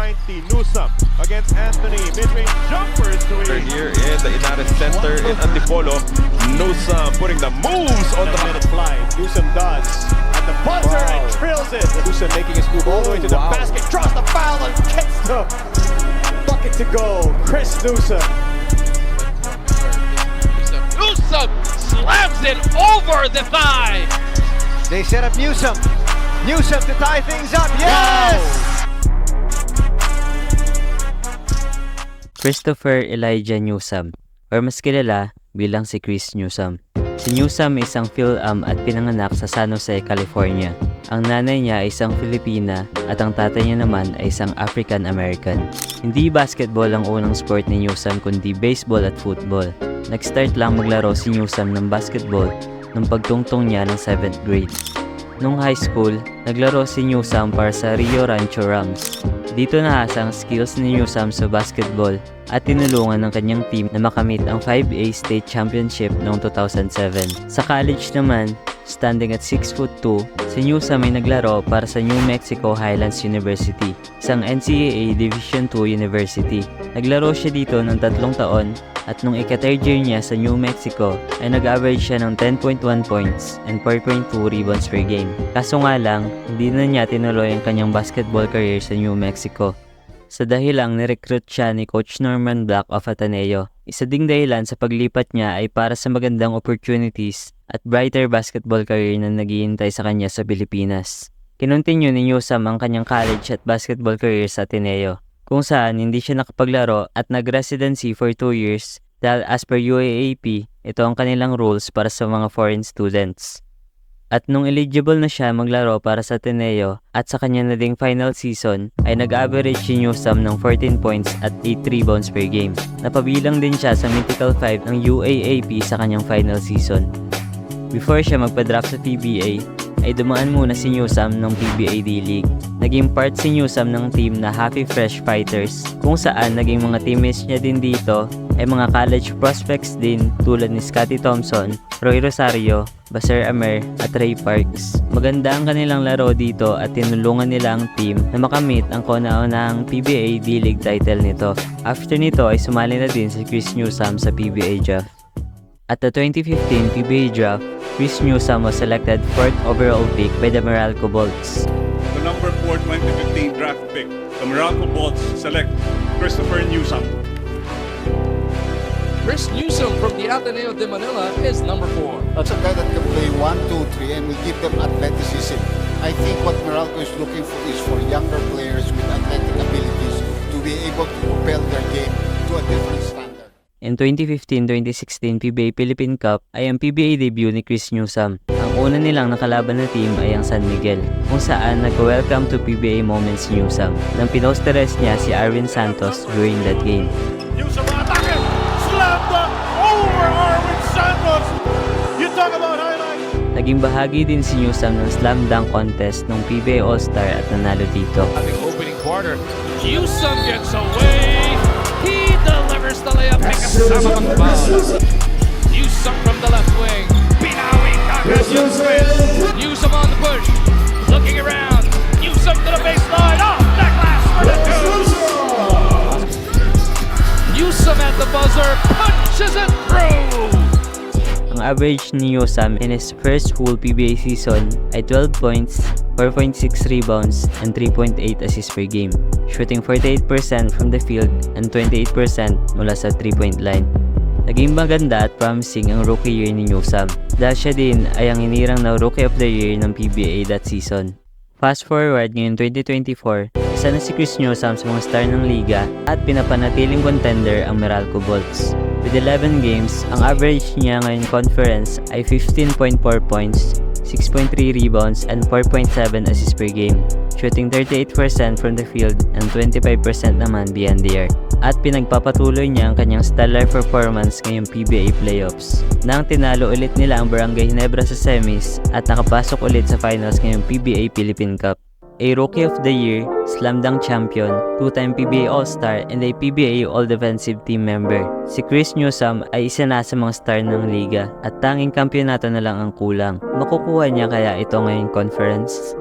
90. Newsome against Anthony. Mid-range jumpers to Here in the Inares Center in Antipolo. Newsome putting the moves on the minute fly. Newsome does. At the buzzer and drills it. Newsome making his move all the way to the basket. Draws the foul and gets the bucket to go. Chris Newsome. Newsome slams it over the thigh. They set up Newsome. Newsome to tie things up. Yes! Christopher Elijah Newsome, or mas kilala bilang si Chris Newsome. Si Newsome ay isang Phil-Am at pinanganak sa San Jose, California. Ang nanay niya ay isang Filipina at ang tatay niya naman ay isang African American. Hindi basketball ang unang sport ni Newsome kundi baseball at football. Nag-start lang maglaro si Newsome ng basketball nung pagtungtong niya ng 7th grade. Nung high school, naglaro si Newsome para sa Rio Rancho Rams. Dito nahasa ang skills ni Newsome sa basketball at tinulungan ng kanyang team na makamit ang 5A State Championship noong 2007. Sa college naman, standing at 6'2", si Newsome ay naglaro para sa New Mexico Highlands University, isang NCAA Division II university. Naglaro siya dito ng 3 taon at nung ika-third year niya sa New Mexico ay nag-average siya ng 10.1 points and 4.2 rebounds per game. Kaso nga lang, hindi na niya tinuloy ang kanyang basketball career sa New Mexico. Sa dahilang nirecruit siya ni Coach Norman Black of Ateneo. Isa ding dahilan sa paglipat niya ay para sa magandang opportunities at brighter basketball career na naghihintay sa kanya sa Pilipinas. Kinontinue ni Newsome ang kanyang college at basketball career sa Ateneo, kung saan hindi siya nakapaglaro at nag-residency for 2 years dahil as per UAAP, ito ang kanilang rules para sa mga foreign students. At nung eligible na siya maglaro para sa Ateneo at sa kanya na ding final season, ay nag-average si Newsome ng 14 points at 8 rebounds per game. Napabilang din siya sa Mythical 5 ng UAAP sa kanyang final season. Before siya magpa-draft sa PBA, ay dumaan muna si Newsome ng PBA D-League. Naging part si Newsome ng team na Happy Fresh Fighters, kung saan naging mga teammates niya din dito ay mga college prospects din tulad ni Scottie Thompson, Roy Rosario, Baser Amer at Ray Parks. Maganda ang kanilang laro dito at tinulungan nila ang team na makamit ang kauna-unahang PBA D-League title nito. After nito ay sumali na din si Chris Newsome sa PBA draft. At the 2015 PBA draft, Chris Newsome was selected 4th overall pick by the Meralco Bolts. The number 4 2015 draft pick, the Meralco Bolts select Christopher Newsome. Chris Newsome from the Ateneo de Manila is number 4. That's a guy that can play 1, 2, 3 and will give them athleticism. I think what Meralco is looking for is for younger players with athletic abilities to be able to propel their game to a different standard. In 2015-2016 PBA Philippine Cup ay ang PBA debut ni Chris Newsome. Ang una nilang nakalaban na team ay ang San Miguel, kung saan nag-welcome to PBA moments si Newsome nang pinosteres niya si Arvin Santos during that game. Newsome attacking. Slam dunk over Arvin Santos. You talk about highlights. Naging bahagi din si Newsome ng slam dunk contest ng PBA All-Star at nanalo dito. Having opening quarter, Newsome gets away. He delivers the layup. Kasama magpapal. Newsome from the left wing. Pinawi Kakas yung switch. Newsome on the push. Looking around. Newsome to the baseline. Off the glass for the two. Newsome at the buzzer. Punches it through. Ang average ni Newsome in his first full PBA season ay 12 points, 4.6 rebounds, and 3.8 assists per game, shooting 48% from the field and 28% mula sa 3-point line. Naging maganda at promising ang rookie year ni Newsome dahil siya din ay ang inirang na Rookie of the Year ng PBA that season. Fast forward ngayon 2024, isa na si Chris Newsome sa mga star ng liga at pinapanatiling contender ang Meralco Bolts. With 11 games, ang average niya ngayon conference ay 15.4 points, 6.3 rebounds, and 4.7 assists per game, shooting 38% from the field and 25% naman beyond the arc. At pinagpapatuloy niya ang kanyang stellar performance ngayong PBA playoffs, nang tinalo ulit nila ang Barangay Ginebra sa semis at nakapasok ulit sa finals ngayong PBA Philippine Cup. A Rookie of the Year, Slam Dunk Champion, 2-time PBA All-Star, and a PBA All-Defensive Team member. Si Chris Newsome ay isa na sa mga star ng liga at tanging kampyonato na lang ang kulang. Makukuha niya kaya ito ngayong conference?